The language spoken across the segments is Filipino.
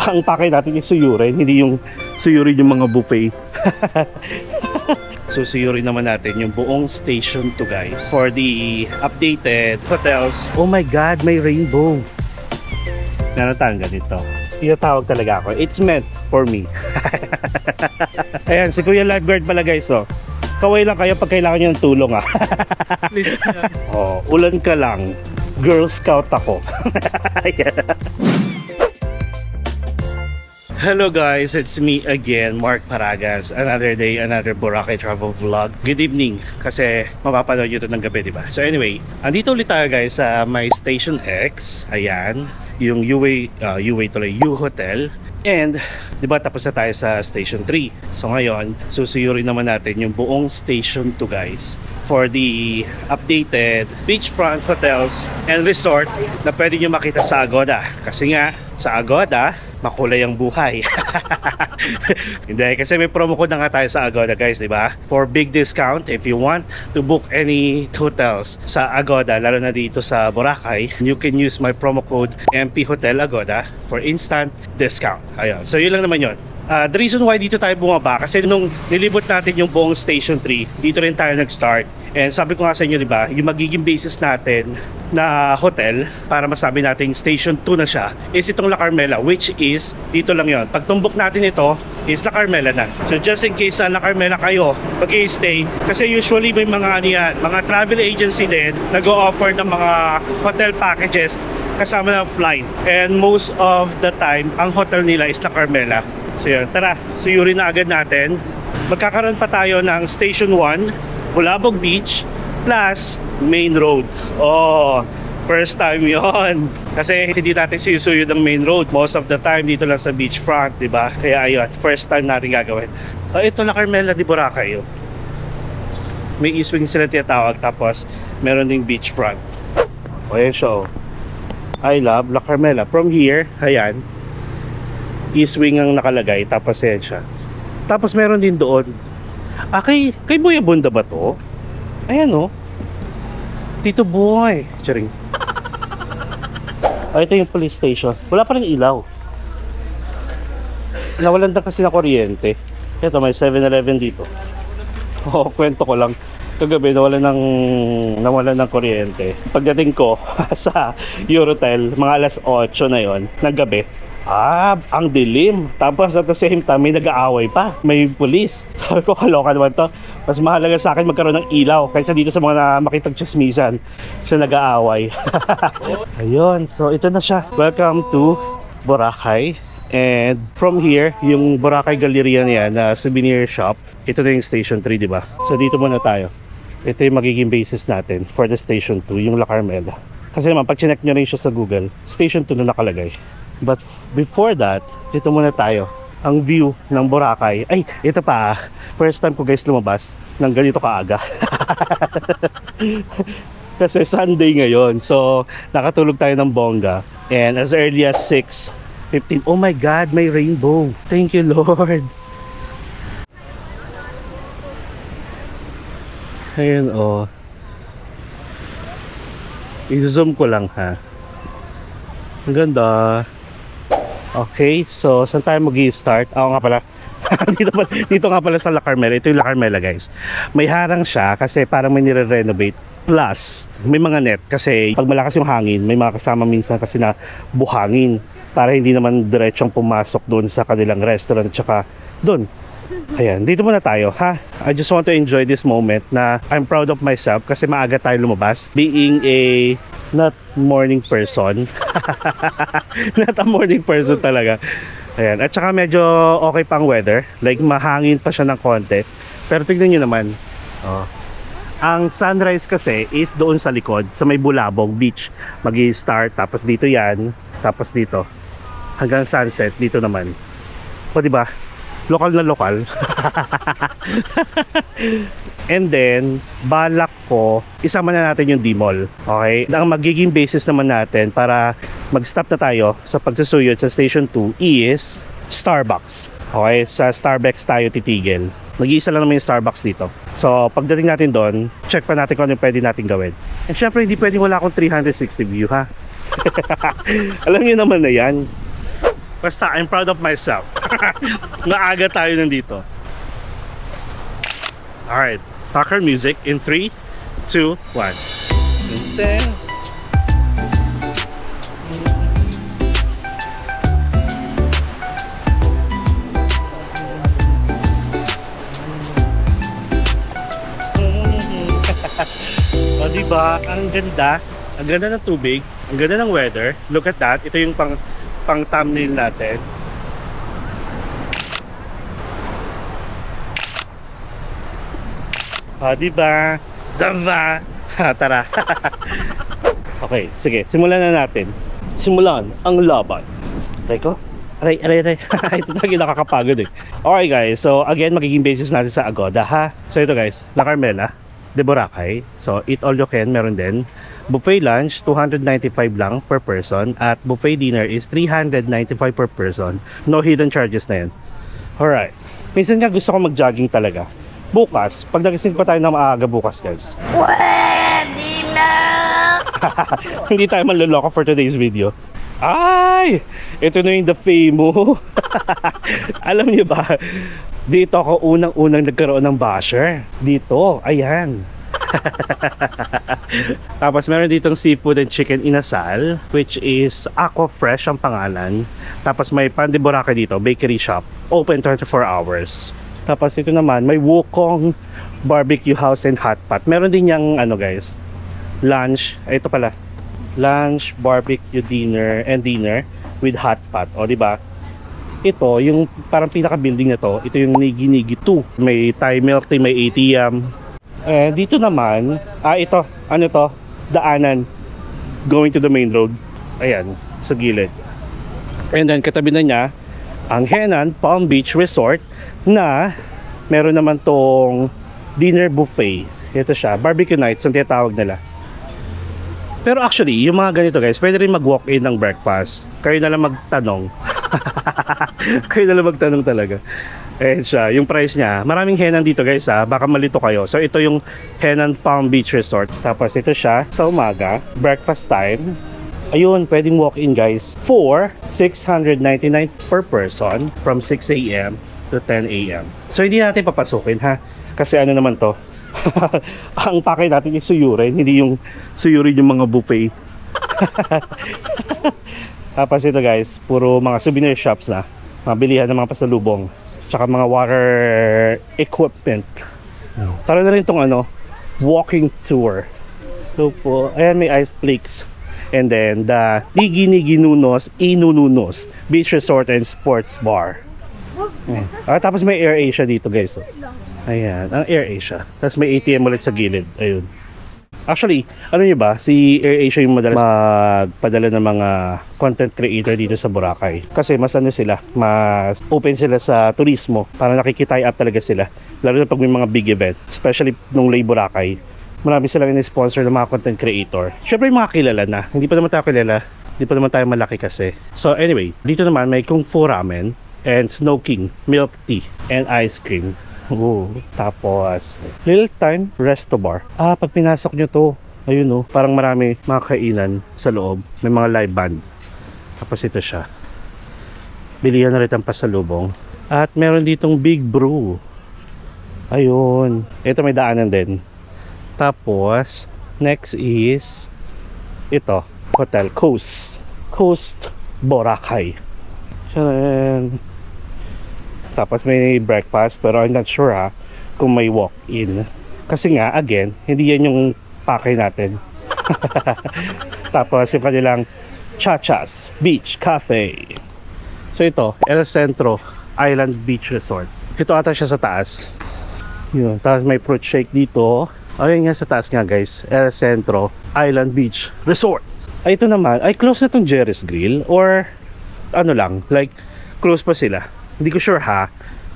Ang pakay natin yung suyurin, hindi yung suyurin yung mga buffet. So suyurin naman natin yung buong station 2 guys for the updated hotels. Oh my god, may rainbow. Nanatang ganito. Tinatawag talaga ako. It's meant for me. Ayan, si Kuya Lifeguard pala guys, oh. Kaway lang kayo pag kailangan nyo ng tulong, ah. Oh, ulan ka lang. Girl Scout ako. Hello guys, it's me again, Mark Paragas. Another day, another Boracay travel vlog. Good evening, kasi mapapanood nyo ito ng gabi, diba? So anyway, andito ulit tayo guys sa my Station X. Ayan, yung U Hotel. And, diba tapos na tayo sa Station 3. So ngayon, susuyurin naman natin yung buong Station 2 guys for the updated beachfront hotels and resort na pwede nyo makita sa Agoda. Kasi nga, sa Agoda, makulay ang buhay. Hindi, kasi may promo code na nga tayo sa Agoda guys, diba? For big discount, if you want to book any hotels sa Agoda, lalo na dito sa Boracay, you can use my promo code MP Hotel Agoda for instant discount. Ayun, so yun lang naman yun. The reason why dito tayo bumaba, kasi nung nilibot natin yung buong Station 3, dito rin tayo nag-start. And sabi ko nga sa inyo, diba, yung magiging basis natin na hotel, para masabi natin Station 2 na siya, is itong La Carmela, which is, dito lang yon. Pag tumbok natin ito, is La Carmela na. So just in case sa La Carmela kayo mag-i-stay, kasi usually may mga, mga travel agency din, nag-o-offer ng mga hotel packages kasama ng flight. And most of the time, ang hotel nila is La Carmela. So yun, tara, suyurin na agad natin. Magkakaroon pa tayo ng Station 1, Bulabog Beach, plus Main Road. Oh, first time yon. Kasi hindi natin sinusuyod ang Main Road. Most of the time, dito lang sa beachfront, diba? Kaya ayun, first time natin gagawin. Ito La Carmela de Boracay. May e-swing sila tinatawag, tapos meron ding beachfront. O yan siya, oh. I love La Carmela. From here, ayan, e-swing ang nakalagay, tapos yan siya. Tapos meron din doon. Kay Boy Abunda ba to? Ayan, oh. Tito Boy. Charing. Ito yung police station. Wala pa rin ilaw. Nawalan na kasi na kuryente. Ito, may 7-Eleven dito. Oh, kwento ko lang. Kagabi nawalan ng kuryente. Pagdating ko sa Eurotel, mga alas 8 na yon ng gabi. Ang dilim. Tapos at the same time, may nag-aaway pa. May pulis. Sabi ko, kaloka naman to. Mas mahalaga sa akin magkaroon ng ilaw kaysa dito sa mga makipagtsismisan sa nag-aaway. Ayun. So, ito na siya. Welcome to Boracay. And from here, yung Boracay Galleria niya na souvenir shop. Ito na yung Station 3, diba? So, dito muna tayo. Ito yung magiging basis natin for the Station 2, yung La Carmela. Kasi naman, pag chinek nyo rin siya sa Google, Station 2 na nakalagay. But before that, dito muna tayo. Ang view ng Boracay. Ay, ito pa. First time ko guys lumabas ng ganito kaaga. Kasi Sunday ngayon. So, nakatulog tayo ng bongga. And as early as 6:15. Oh my God, may rainbow. Thank you, Lord. Ayan, oh. I-zoom ko lang, ha. Ang ganda. Okay, so saan tayo mag-i-start? Oo nga pala. dito nga pala sa La Carmela. Ito yung La Carmela guys. May harang siya kasi parang may nire-renovate. Plus, may mga net kasi pag malakas yung hangin, may mga kasama minsan kasi na buhangin. Para hindi naman diretsong pumasok doon sa kanilang restaurant tsaka doon. Ayan, dito muna tayo, ha? I just want to enjoy this moment na I'm proud of myself kasi maaga tayo lumabas. Being a not morning person. Not a morning person talaga. Ayan, at saka medyo okay pang weather. Like mahangin pa siya ng konti. Pero tignan nyo naman. Oh. Ang sunrise kasi is doon sa likod, sa may Bulabog Beach. Mag-i-start, tapos dito yan, tapos dito. Hanggang sunset, dito naman. O diba? Lokal na lokal. And then, balak ko, isama na natin yung D-Mall. Okay? Ang magiging basis naman natin para mag-stop na tayo sa pagsusuyod sa Station 2 is Starbucks. Okay? Sa Starbucks tayo titigil. Nag-iisa lang naman yung Starbucks dito. So, pagdating natin doon, check pa natin kung ano yung pwede natin gawin. And syempre, hindi pwedeng wala akong 360 view, ha? Alam niyo naman na yan. Basta, I'm proud of myself. Maaga tayo nandito. Alright, Tucker music in 3, 2, 1. And then... O diba, ang ganda ng tubig, ang ganda ng weather. Look at that, ito yung pang thumbnail natin. O diba, tara. Okay, sige, simulan na natin. Simulan ang laban. Teko, aray. Ito talaga nakakapagod eh. Okay guys, so again, magiging basis natin sa Agoda ha. So ito guys, La Carmela de Boracay. So eat all you can, meron din. Buffet lunch, 295 lang per person. At buffet dinner is 395 per person. No hidden charges na yan. Alright. Minsan nga gusto ko mag-jogging talaga. Bukas, pag nagising pa tayo na maaga bukas guys. Pwede na! Hindi tayo manloloko for today's video. Ay! Ito na yung the famous. Alam niyo ba, dito ako unang-unang nagkaroon ng basher. Dito, ayan. Tapos meron ditong seafood and chicken inasal, which is Aqua Fresh ang pangalan. Tapos may Pan de Boracay dito, bakery shop, open 24 hours. Tapos ito naman, may Wukong Barbecue House and Hot Pot. Meron din yung ano guys, lunch, ito pala, lunch, barbecue, dinner with hot pot. O diba? Ito, yung parang pinaka-building na to, ito yung Nigi 2. May Thai milk tea, may ATM. Dito naman, ito, ano to? Daanan. Going to the main road. Ayan, sa gilid. And then, katabi na niya, ang Henan Palm Beach Resort na meron naman tong dinner buffet. Ito siya, barbecue nights, ang tinatawag nila. Pero actually, yung mga ganito guys, pwede rin mag-walk-in ng breakfast. Kayo na lang magtanong. Kayo na lang magtanong talaga. Eh siya, yung price niya, maraming Henan dito guys ha, baka malito kayo. So ito yung Henan Palm Beach Resort. Tapos ito siya, sa umaga, breakfast time. Ayun, pwedeng walk-in guys for 699 per person from 6 AM to 10 AM. So hindi natin papasukin ha, kasi ano naman to, ang pakay natin is suyurin, hindi yung suyurin yung mga buffet. Tapos ito guys, puro mga souvenir shops na, mabilihan ng mga pasalubong, tsaka mga water equipment. Tara na rin itong ano, walking tour. So po, ayan may ice flakes. And then the Nigi Nunos Inununos Beach Resort and Sports Bar. Tapos may Air Asia dito guys. Ayan, ang Air Asia. Tapos may ATM ulit sa gilid. Ayun. Actually, ano nyo ba? Si Air Asia yung madalas magpadala ng mga content creator dito sa Boracay. Kasi mas ano sila, mas open sila sa turismo. Para nakikitay up talaga sila. Lalo na pag may mga big event. Especially nung Lay Boracay. Marami silang in-sponsor ng mga content creator. Syempre yung mga kilala na. Hindi pa naman tayo kilala. Hindi pa naman tayo malaki kasi. So anyway, dito naman may Kung Fu Ramen and Snow King milk tea and ice cream. Tapos Little Time Resto Bar. Pag pinasok nyo to, ayun parang marami mga kainan sa loob. May mga live band. Tapos ito siya. Bilihan na rin ang pasalubong. At meron ditong Big Brew. Ayun. Ito may daanan din. Tapos next is ito, Hotel Coast Boracay. Tapos may breakfast, pero I'm not sure kung may walk-in. Kasi nga, again, hindi yan yung pakay natin. Tapos yung kanilang Chachas Beach Cafe. So ito, El Centro Island Beach Resort. Ito ata siya sa taas. Yun, tapos may fruit shake dito. Ayun nga sa taas nga guys, El Centro Island Beach Resort. Ay ito naman, ay close na tong Jerry's Grill or ano lang, like close pa sila. Hindi ko sure ha.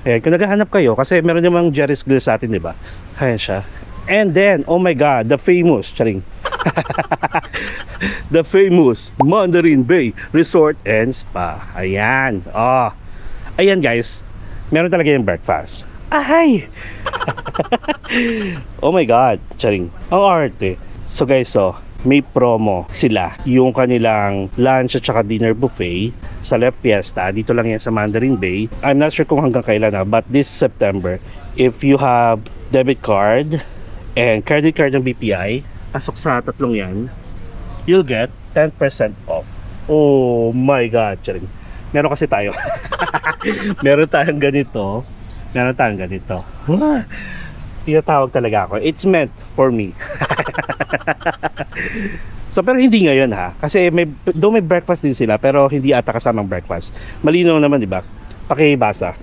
Ayan, kung naghahanap kayo, kasi meron namang Jerry's Grill sa atin, diba? Ayan siya. And then, oh my god, the famous, charing. The famous Mandarin Bay Resort and Spa. Ayan. Ayan guys, meron talaga yung breakfast. Ay! Oh my god, charing. Ang arte. So guys, may promo sila. Yung kanilang lunch at saka dinner buffet, sa Left Fiesta. Dito lang yan sa Mandarin Bay. I'm not sure kung hanggang kailan na, but this September, if you have debit card and credit card ng BPI, pasok sa tatlong yan, you'll get 10% off. Oh my God, charing. Meron kasi tayo. Meron tayong ganito. Tinatawag talaga ako. It's meant for me. So pero hindi ngayon ha. Kasi may breakfast din sila, pero hindi ata kasamang breakfast. Malinaw naman, di ba? Pakibasa.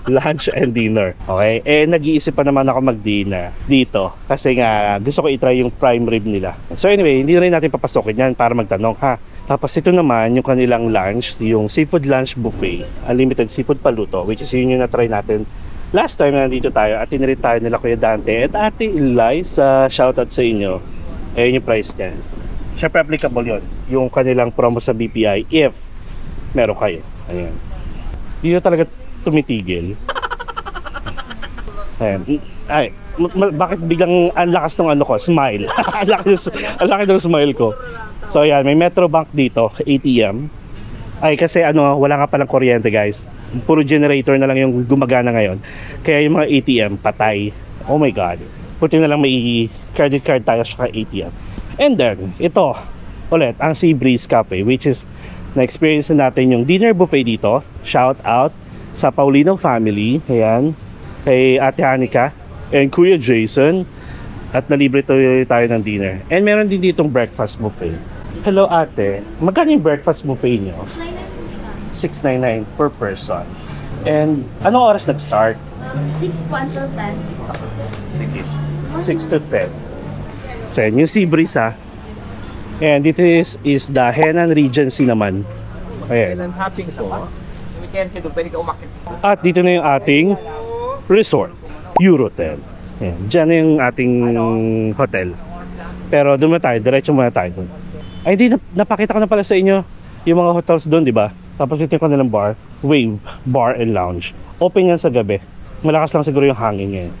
Lunch and dinner. Okay? Nag-iisip pa naman ako mag-dinner dito. Kasi nga, gusto ko i-try yung prime rib nila. So anyway, hindi rin natin papasokin yan para magtanong ha. Tapos ito naman, yung kanilang lunch, yung seafood lunch buffet. Unlimited seafood paluto, which is yun yung na-try natin last time na nandito tayo. At tinirit tayo nila Kuya Dante at Ate Eliza. Shoutout sa inyo. Ayun yung price niya. Siyempre applicable yun. Yung kanilang promo sa BPI if meron kayo. Ayan. Hindi na talaga tumitigil. Ayan. Ay, bakit biglang ang lakas ng ano ko? Smile. Ang laki ng smile ko. So ayan, may Metrobank dito, ATM. Ay kasi ano, wala nga palang kuryente guys. Puro generator na lang yung gumagana ngayon. Kaya yung mga ATM patay. Oh my God. Puti na lang may credit card tayo sa ATM. And then, ito, ulit, ang Sea Breeze Cafe, which is, na-experience na natin yung dinner buffet dito. Shout out sa Paulino family. Ayan. Kay Ate Hanika and Kuya Jason. At nalibre tayo ng dinner. And meron din ditong breakfast buffet. Hello ate, magkano yung breakfast buffet nyo? $6.99 per person. And anong oras nag-start? 6 po until 10. Sige. 6 to 10. So yun, yung Sea Breeze ha. And dito is the Henan Regency naman. Ayan. At dito na yung ating resort, Eurotel. Ayan. Diyan na yung ating hotel. Pero doon na tayo, diretso muna tayo doon. Ay hindi, napakita ko na pala sa inyo yung mga hotels doon, di ba? Tapos ito yung kanilang bar, Wave Bar and Lounge. Open yan sa gabi. Malakas lang siguro yung hangin ngayon.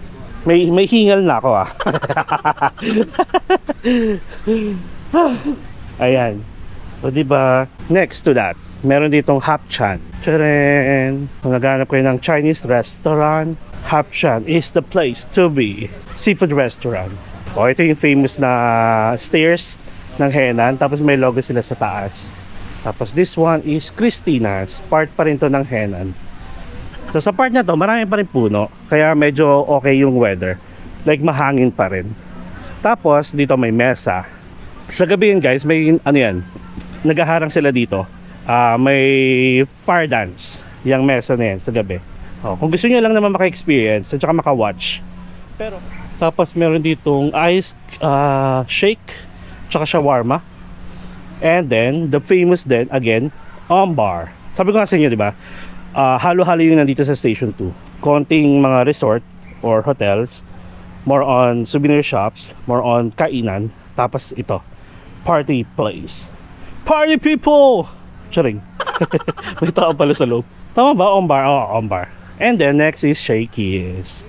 May hingal na ako ah. Ayan. O diba, next to that, meron ditong Hapchan. Tcharan! Kung naghanap kayo ng Chinese restaurant, Hapchan is the place to be. Seafood restaurant. O ito yung famous na stairs ng Henan. Tapos may logo sila sa taas. Tapos this one is Christina's. Part pa rin to ng Henan. So sa part na to, marami pa rin puno. Kaya medyo okay yung weather. Like mahangin pa rin. Tapos dito may mesa. Sa gabi yun guys, may ano yan, naghaharang sila dito. May fire dance. Yung mesa na yan sa gabi. Kung gusto nyo lang naman maka-experience at saka maka-watch. Pero tapos meron ditong ice shake tsaka shawarma. And then the famous then again, Ombar. Sabi ko nga sa inyo, di ba? Halo-halo yung nandito sa Station 2. Konting mga resort or hotels, more on souvenir shops, more on kainan. Tapos ito, party place. Party people! Charing. May tao pala sa loob. Tama ba? Ombar? Oo, Ombar. And then next is Shakey's.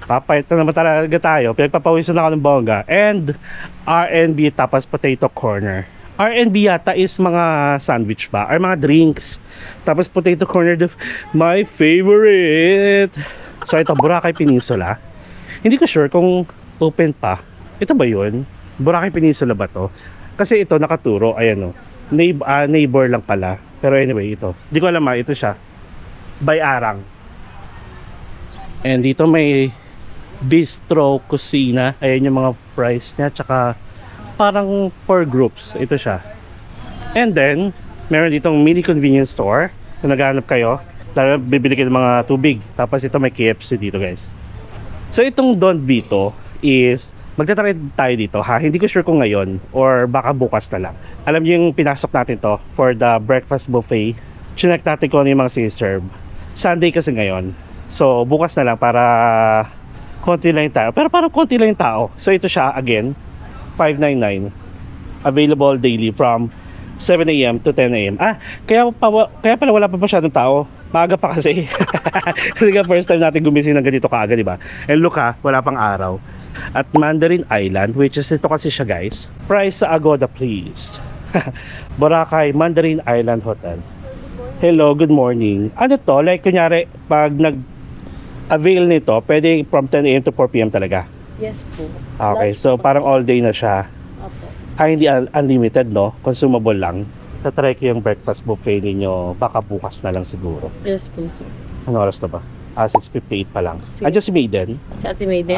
Papayat na naman talaga tayo. Pinagpapawisan ako ng bongga. And R&B tapos potato corner. R&B yata is mga sandwich ba? Or mga drinks. Tapos potato corner, my favorite. So ito, Boracay Peninsula. Hindi ko sure kung open pa. Ito ba yun? Boracay Peninsula ba to? Kasi ito nakaturo, ayan o. Neighbor lang pala. Pero anyway, ito. Hindi ko alam ito siya. By Arang. And dito may bistro, kusina. Ayan yung mga price niya. Tsaka parang 4 groups. Ito siya. And then, meron ditong mini convenience store. Kung naghahanap kayo, lalo bibili kayo ng mga tubig. Tapos ito may KFC dito guys. So itong Don Vito is magtatry tayo dito ha. Hindi ko sure kung ngayon or baka bukas na lang. Alam niyo yung pinasok natin to for the breakfast buffet. Chinek natin kung ano yung mga siniserve. Sunday kasi ngayon. So bukas na lang para konti lang yung tao. Pero parang konti lang yung tao. So ito siya again, $5.99. Available daily from 7 AM to 10 AM. Kaya pala wala pa masyadong tao. Maaga pa kasi. Kasi nga first time natin gumising ng ganito kaaga, di ba? And look ha, wala pang araw. At Mandarin Island, which is ito kasi siya guys. Price sa Agoda please. Boracay Mandarin Island Hotel. Hello, good morning. Ano to? Like, kunyari, pag nag-avail nito, pwede from 10 a.m. to 4 p.m. talaga? Yes po. Okay, so parang all day na siya. Opo. Hindi unlimited, no? Consumable lang. Tatry ko yung breakfast buffet ninyo. Baka bukas na lang siguro. Yes po, sir. Ano oras na ba? 6:58 pa lang. Sige. Andiyan si Maiden? Si Ate Maiden?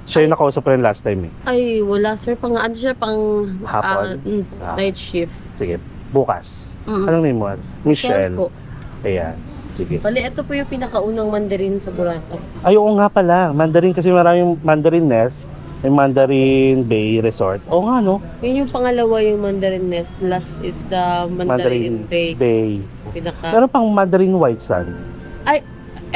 Siya yung nakausap ko rin last time eh. Ay, wala sir. Ano siya, Hapon? night shift. Sige, bukas. Mm. Anong name mo? Michelle Michelle. po. Ayan, sige. Bali, ito po yung pinakaunang Mandarin sa Boracay. Ay, oo nga pala. Mandarin kasi maraming Mandarin Nest. May Mandarin Bay Resort. Oo nga, no? Yun yung pangalawa yung Mandarin Nest. Last is the Mandarin Bay. Meron pang Mandarin White Sand. Ay,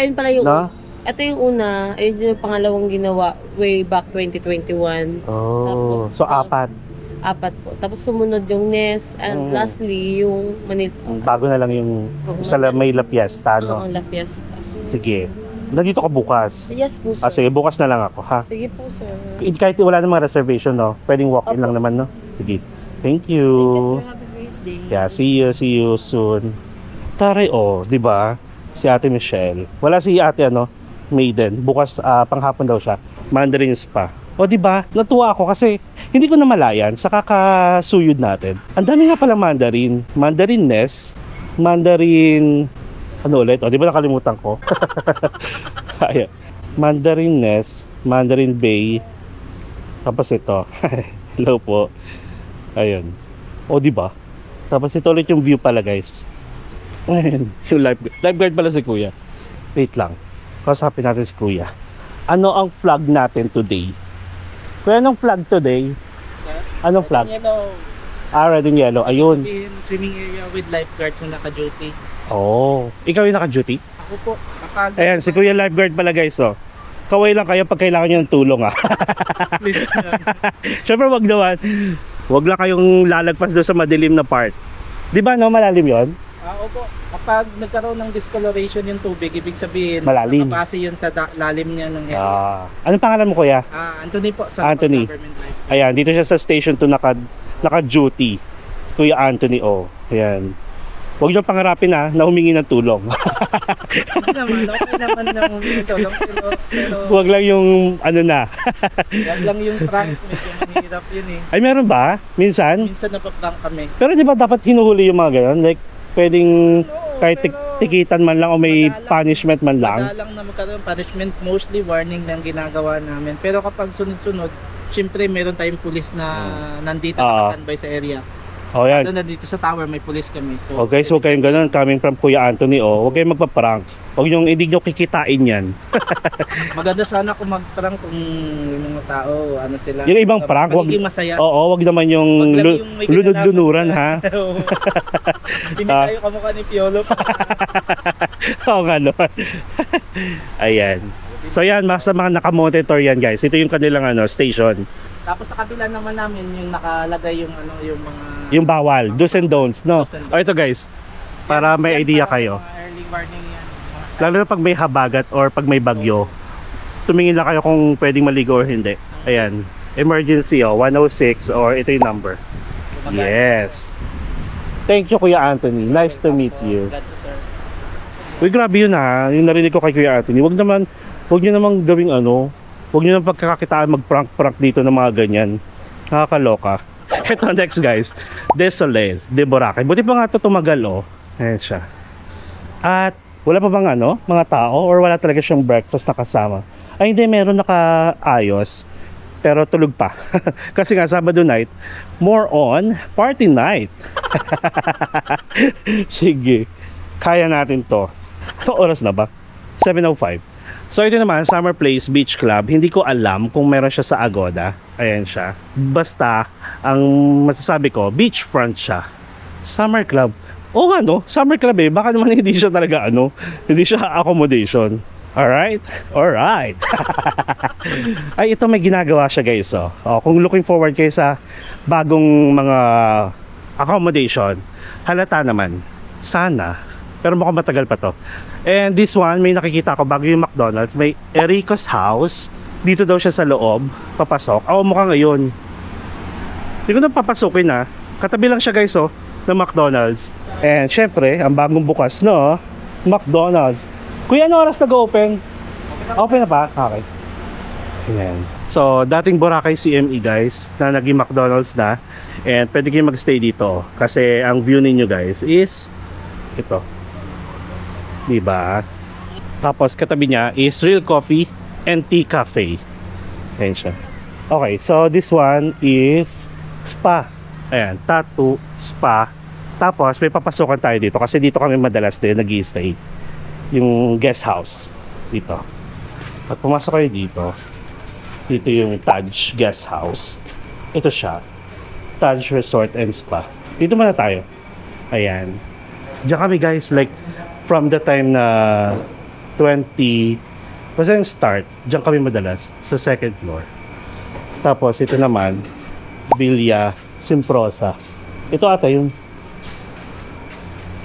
ayun pala yung... No? Ito yung una. Ayun yung pangalawang ginawa way back 2021. Oh, Tapos, so apat. Apat po. Tapos sumunod yung Nest. And lastly, yung Manila. Bago na lang yung sa may La Fiesta, no? Oo, La Fiesta. Sige. Nandito ka bukas. Yes po, sir. Sige, bukas na lang ako, ha? Sige po, sir. Kahit wala namang reservation, no? Pwedeng walk-in lang naman, no? Sige. Thank you. Thank you, sir. Have a great day. Yeah, see you soon. Taray, di ba? Si Ate Michelle. Wala si Ate, Maiden. Bukas, panghapon daw siya. Mandarin Spa. Di ba? Natuwa ako kasi hindi ko namalayan sa kakasuyod natin. Ang dami nga pala Mandarin. Mandarin Nest, Mandarin... Ano ulit? Di ba nakalimutan ko? Ayan. Mandarin Nest, Mandarin Bay. Tapos ito. Hello po. Ayun. Di ba? Tapos ito ulit yung view pala, guys. Ayun. Yung lifeguard pala si Kuya. Wait lang. Kausapin natin si Kuya. Ano ang flag natin today? Kuya, anong flag today? Anong flag? Yellow. Red and yellow. Ayun. Swimming area with lifeguards na naka-duty. Ikaw yung naka-duty? Ako po. Ayan, si Kuya lifeguard pala, guys, Kaway lang kayo pag kailangan nyo ng tulong, Siyempre, wag naman. Wag lang kayong lalagpas doon sa madilim na part. Di ba, malalim yon? Opo. Kapag nagkaroon ng discoloration yung tubig, ibig sabihin, malalim. Nakabase yun sa lalim niya ng area. Anong pangalan mo, Kuya? Anthony po. Sa Anthony. Government Life. Ayan, dito siya sa station 2 naka-duty. Kuya Anthony, Ayan. Huwag niyong pangarapin na humingi ng tulong. Okay naman na humingi ng tulong. Pero huwag lang yung huwag lang yung prank. Medyo mahirap yun eh. Ay, meron ba? Minsan? Minsan napaprank kami. Pero di ba dapat hinuhuli yung mga ganun? Like, pwedeng kahit tikitan man lang o may punishment man lang? Madalang na magkaroon punishment. Mostly warning lang ginagawa namin. Pero kapag sunod-sunod, syempre meron tayong pulis na nandito naka-standby sa area. Yan. Doon na dito sa tower may pulis kami. So, guys, huwag kayong ganun. Coming from Kuya Anthony, huwag kayong magpa-prank. Huwag hindi nyo kikitain yan. maganda sana kung mag-prank kung yung mga tao, sila. Yung ibang prank, masaya. Huwag naman yung lunod-lunuran, ha? Hindi tayo kamukha ni Piolo. Oo nga, Ayan. So yan, basta mga nakamonitor yan, guys. Ito yung kanilang station. Tapos sa kabila naman namin yung nakalagay yung yung mga yung bawal, do's and don'ts, no? Ito, guys, para may idea kayo. Early warning yan. Lalo na pag may habagat or pag may bagyo, tumingin lang kayo kung pwedeng maligo or hindi. Ayan, emergency 106 or ito yung number. Yes. Thank you, Kuya Anthony. Nice to meet you. Uy, grabe yun, yung narinig ko kay Kuya Anthony. Huwag nyo namang gawing huwag nyo nang pagkakakitaan mag-prank dito ng mga ganyan. Nakakaloka. Ito next, guys. Desolel de Boracay. Buti pa nga ito tumagal, Ayan siya. At wala pa bang mga tao or wala talaga siyang breakfast na kasama? Ay hindi, meron nakaayos. Pero tulog pa. Kasi nga Sabado night, more on party night. Sige. Kaya natin to. So oras na ba? 7:05. So ito naman, Summer Place Beach Club. Hindi ko alam kung meron siya sa Agoda. Ayan siya. Basta, ang masasabi ko, beachfront siya. Summer Club. Summer Club Baka naman hindi siya talaga hindi siya accommodation. Alright? Alright. Ay, ito may ginagawa siya, guys. Kung looking forward kayo sa bagong mga accommodation, halata naman. Sana. Pero mukhang matagal pa to. And this one, may nakikita ko bago yung McDonald's, may Erico's House. Dito daw siya sa loob, papasok. Mukhang ngayon. Hindi ko na papasukin Katabi lang siya guys oh, ng McDonald's. And syempre, ang bagong bukas no, McDonald's. Kuya, ano oras nag-open? Open na ba? Okay. Ayan. So, dating Boracay CME guys, na naging McDonald's na. And pwede kayo magstay dito. Kasi ang view ninyo guys is ito. Diba? Tapos katabi niya is Real Coffee and Tea Cafe. Ayan siya. Okay, so this one is spa. Ayan, tattoo, spa. Tapos may papasukan tayo dito kasi dito kami madalas din nag-i-stay. Yung guest house dito. At pumasok kayo dito. Dito yung Taj Guest House. Ito siya. Taj Resort and Spa. Dito muna tayo. Ayan. Diyan kami guys, like from the time na 20 kasi yung start, diyan kami madalas sa second floor. Tapos ito naman Villa Simprosa. Ito ata yung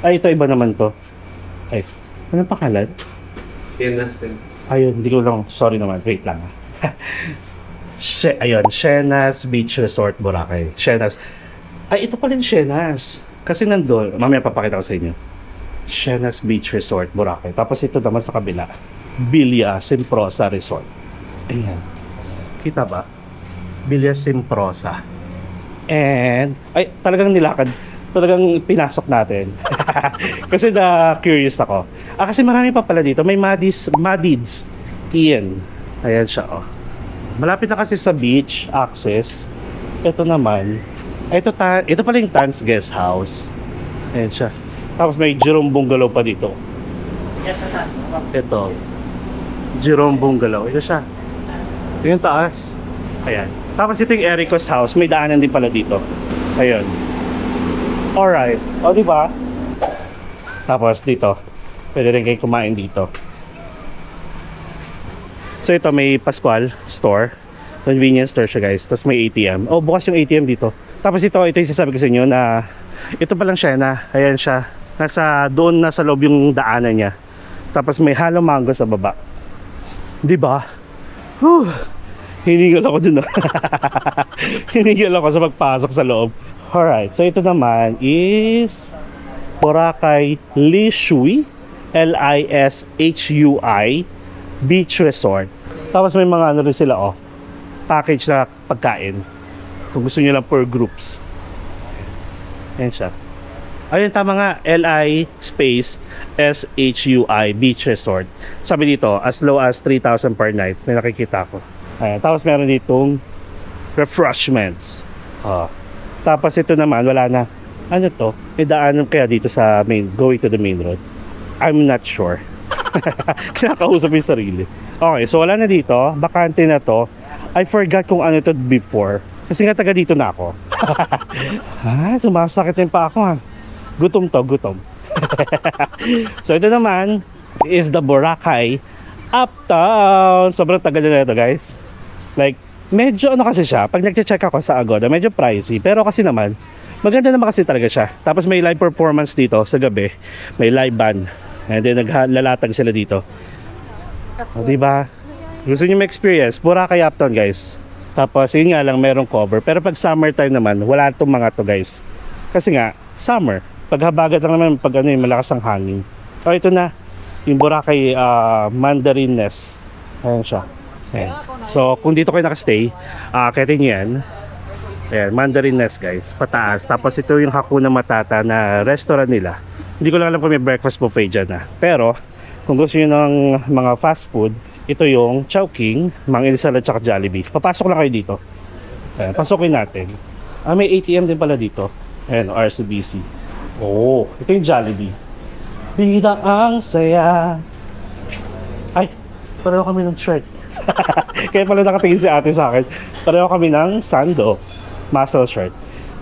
ito iba naman to. Ay, anong pangalan? Shenas. Ayun, hindi ko lang, sorry naman, wait lang. Ayun, Shenas Beach Resort Boracay. Shenas. Ay, ito pala yung Shenas. Kasi nandun, mamaya papakita ko sa inyo. Shenas Beach Resort Boracay. Tapos ito naman sa kabila, Villa Simprosa Resort. Ayan. Kita ba? Villa Simprosa. And, ay, talagang nilakad. Talagang pinasok natin. Kasi na-curious ako. Kasi marami pa pala dito. May Madids Ian. Ayan siya, oh. Malapit na kasi sa beach access. Ito naman. Ito pala yung Tan's Guest House. Ayan siya. Tapos may Jerome Bungalow pa dito. Yes, Ito. Jerome Bungalow. Ito siya. Ito yung taas. Ayan. Tapos ito yung Erico's house. May daanan din pala dito. Ayun. Alright. O, diba? Tapos dito. Pwede rin kayo kumain dito. So ito may Pascual store. Convenience store siya guys. Tapos may ATM. Oh, bukas yung ATM dito. Tapos ito yung sasabi ko sa inyo na ito pa lang siya na. Ayan siya. Doon nasa loob yung daanan niya. Tapos may halo mango sa baba. Diba? Whew. Hinigal ako dun. Hinigal ako sa pagpasok sa loob. Alright, so ito naman is Boracay Lishui, Lishui Beach Resort. Tapos may mga ano rin sila, oh, package na pagkain kung gusto nyo lang per groups. Ayan siya. Ayun, tama nga, Li space SHUI Beach Resort. Sabi dito, as low as 3,000 per night. May nakikita ko. Ayan, tapos meron ditong refreshments. Tapos ito naman, wala na. Ano to? May daanan kaya dito sa going to the main road? I'm not sure. Kinakausap yung sarili. Okay, so wala na dito. Bakante na to. I forgot kung ano to before. Kasi nga taga dito na ako. Sumasakit din pa ako ha. Gutom to, gutom. So ito naman is the Boracay Uptown. Sobrang tagal na ito guys. Like, medyo ano kasi siya, pag nag-check ako sa Agoda, medyo pricey. Pero kasi naman, maganda naman kasi talaga siya. Tapos may live performance dito sa gabi. May live band. And then naglalatag sila dito. O, diba? Gusto nyo ma-experience? Boracay Uptown guys. Tapos yun nga lang, merong cover. Pero pag summertime naman, wala itong mga to guys. Kasi nga, summer. Paghabagat lang naman, pag ano yung malakas ang hangin. O, ito na. Yung Boracay Mandarin Nest. Ayan siya. Ayan. So, kung dito kayo nakastay, akitin nyo yan. Ayan, Mandarin Nest guys, pataas. Tapos ito yung Hakuna Matata na restaurant nila. Hindi ko lang alam kung may breakfast buffet dyan na. Pero, kung gusto nyo ng mga fast food, ito yung Chowking, Mang Inasal at saka Jollibee. Papasok lang kayo dito. Ayan, pasukin natin. May ATM din pala dito. Ayan, RCBC. Oh, ito yung Jollibee. Bida ang saya. Ay, pareho kami ng shirt. Kaya pala nakatingin si ate sa akin. Pareho kami ng Sando muscle shirt.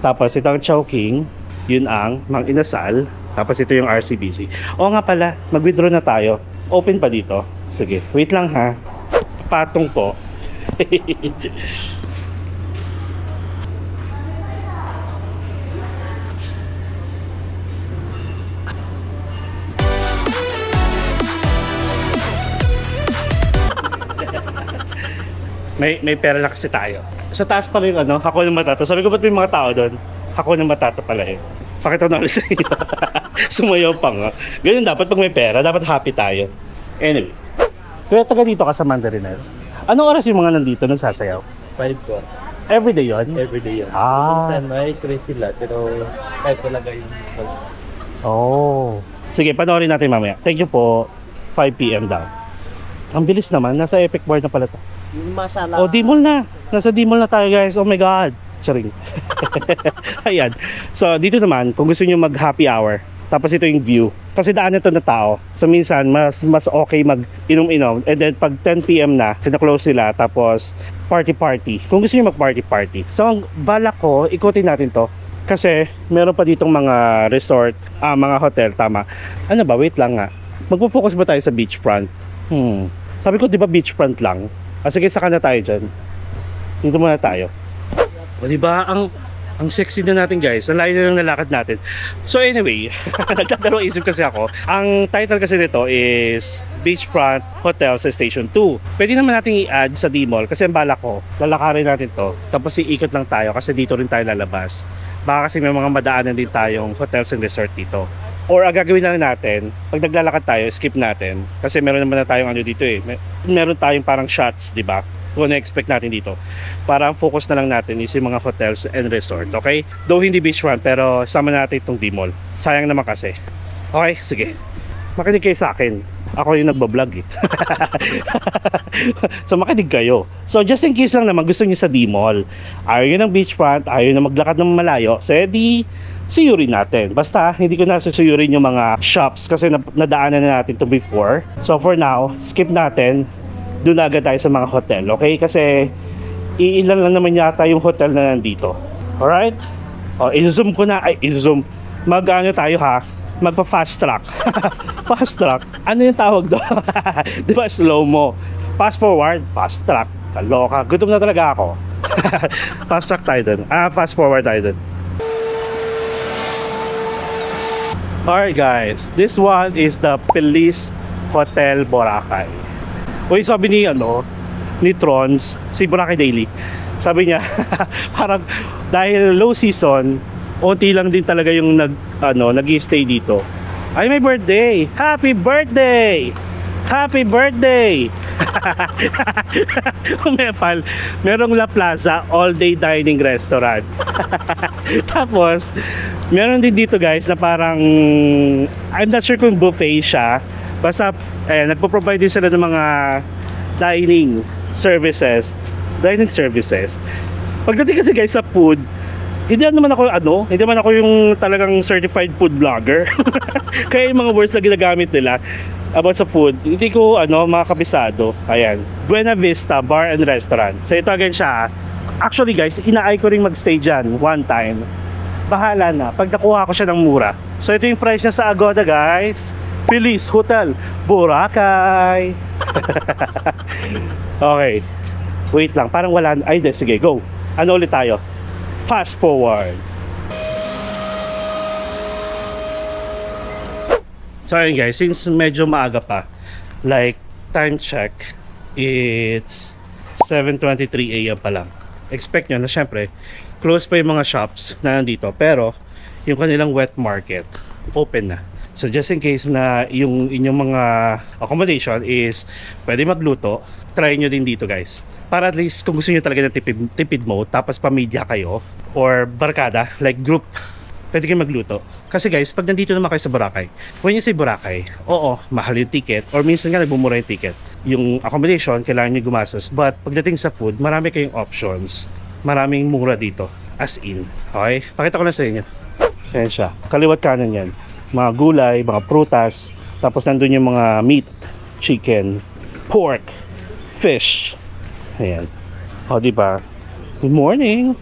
Tapos ito ang Chowking, yun ang Mang Inasal. Tapos ito yung RCBC. Oo nga pala, mag-withdraw na tayo. Open pa dito. Sige, wait lang ha. Patong po. may pera na kasi tayo. Sa taas pa rin ano, ako yung matata. Sabi ko, ba't may mga tao doon? Ako na matata pala eh. Pakita na ulit sa inyo. Sumayaw pa nga. Ganun dapat pag may pera, dapat happy tayo. Anyway. Kaya taga dito ka sa Mandarines. Anong oras yung mga nandito nagsasayaw? 5 ko. Everyday yun? Everyday yun. Ah. Minsan may crazy sila, pero kahit talaga yung Oh. Sige, panoorin natin mamaya. Thank you po. 5 PM daw. Ang bilis naman. Nasa Epic Bar na pala to. masala. Oh, D-Mall na. Nasa D-Mall na tayo guys. Oh my God. Charing. Ayan. So, dito naman, kung gusto nyo mag happy hour, tapos ito yung view. Kasi daan ito na tao. So, minsan, mas okay mag inom-inom. And then, pag 10 PM na, kina-close sila. Tapos, party-party. Kung gusto nyo mag-party-party. So, ang balak ko, ikutin natin to. Kasi, meron pa ditong mga resort, mga hotel, tama. Ano ba? Wait lang nga. Magpo-focus ba tayo sa beachfront? Sabi ko, di ba beachfront lang? Sige, saka na tayo dyan. Dito muna tayo. O, di ba? Ang sexy na natin guys. Ang layo na lang nalakad natin. So anyway, nagtagalawang isip kasi ako. Ang title kasi nito is Beachfront Hotel sa Station 2. Pwede naman natin i-add sa D-Mall kasi ang balak ko, lalakarin natin to. Tapos iikot lang tayo kasi dito rin tayo lalabas. Baka kasi may mga madaanan din tayong hotels and resort dito. Or ang gagawin na natin, pag naglalakad tayo, skip natin. Kasi meron naman na tayong ano dito eh. Meron tayong parang shots, di ba? Kung na-expect natin dito. Para ang focus na lang natin is yung mga hotels and resort, okay? Though hindi beachfront, pero sama natin itong D-Mall. Sayang naman kasi. Okay, sige. Makinig kayo sa akin. Ako yung nagbablog eh. So makinig kayo. So just in case lang naman gusto niyo sa D-Mall, ayaw nyo ng beachfront, ayaw na maglakad ng malayo, so edi suyurin natin. Basta hindi ko na susuyurin yung mga shops kasi nadaanan na natin to before. So for now, skip natin. Doon na agad tayo sa mga hotel, okay? Kasi iilan lang naman yata yung hotel na nandito. Alright? O, i-zoom ko na. Ay, i-zoom. Mag-ano tayo ha? Magpa-fast track. Fast track? Ano yung tawag doon? Di ba slow mo? Fast forward, fast track. Kaloka. Gutom na talaga ako. Fast track tayo doon. Fast forward tayo doon. Alright guys, this one is the Feliz Hotel Boracay. Uy, sabi ni Trons, si Boracay Daily, sabi niya, parang dahil low season, unti lang din talaga yung nag-stay dito. Ay, may birthday! Happy birthday! Happy birthday! Umepal, merong La Plaza all-day dining restaurant. Tapos, meron din dito guys na parang, I'm not sure kung buffet siya. Basta, nagpo-provide din sila ng mga dining services. Pagdating kasi guys sa food, hindi naman ako yung talagang certified food blogger. Kaya yung mga words na ginagamit nila about sa food, hindi ko mga kabisado. Ayan, Buena Vista Bar and Restaurant. So ito again siya. Actually guys, inaay ko rin magstay dyan one time. Bahala na, pag nakuha ko siya ng mura. So ito yung price niya sa Agoda guys. Feliz Hotel Boracay. Okay, wait lang, parang wala. Ay, sige, go. Ano ulit tayo? Fast forward. So ayun guys, since medyo maaga pa, like time check, it's 7:23 AM pa lang. Expect nyo na syempre close pa yung mga shops na nandito, pero yung kanilang wet market open na. So just in case na yung inyong mga accommodation is pwede magluto, try nyo din dito guys. Para at least kung gusto nyo talaga ng tipid mode, tapos pamilya kayo or barkada, like group, pwede kayo magluto. Kasi guys, pag nandito naman kayo sa Boracay, when you say Boracay, oo, mahal yung ticket, or minsan nga nagbumura yung ticket. Yung accommodation, kailangan nyo gumastos. But pagdating sa food, marami kayong options. Maraming mura dito. As in. Okay? Pakita ko na sa inyo. Ayan siya. Kaliwat kanan yan. Mga gulay, mga prutas, tapos nandun yung mga meat, chicken, pork, fish. Ayan. O, diba? Good morning.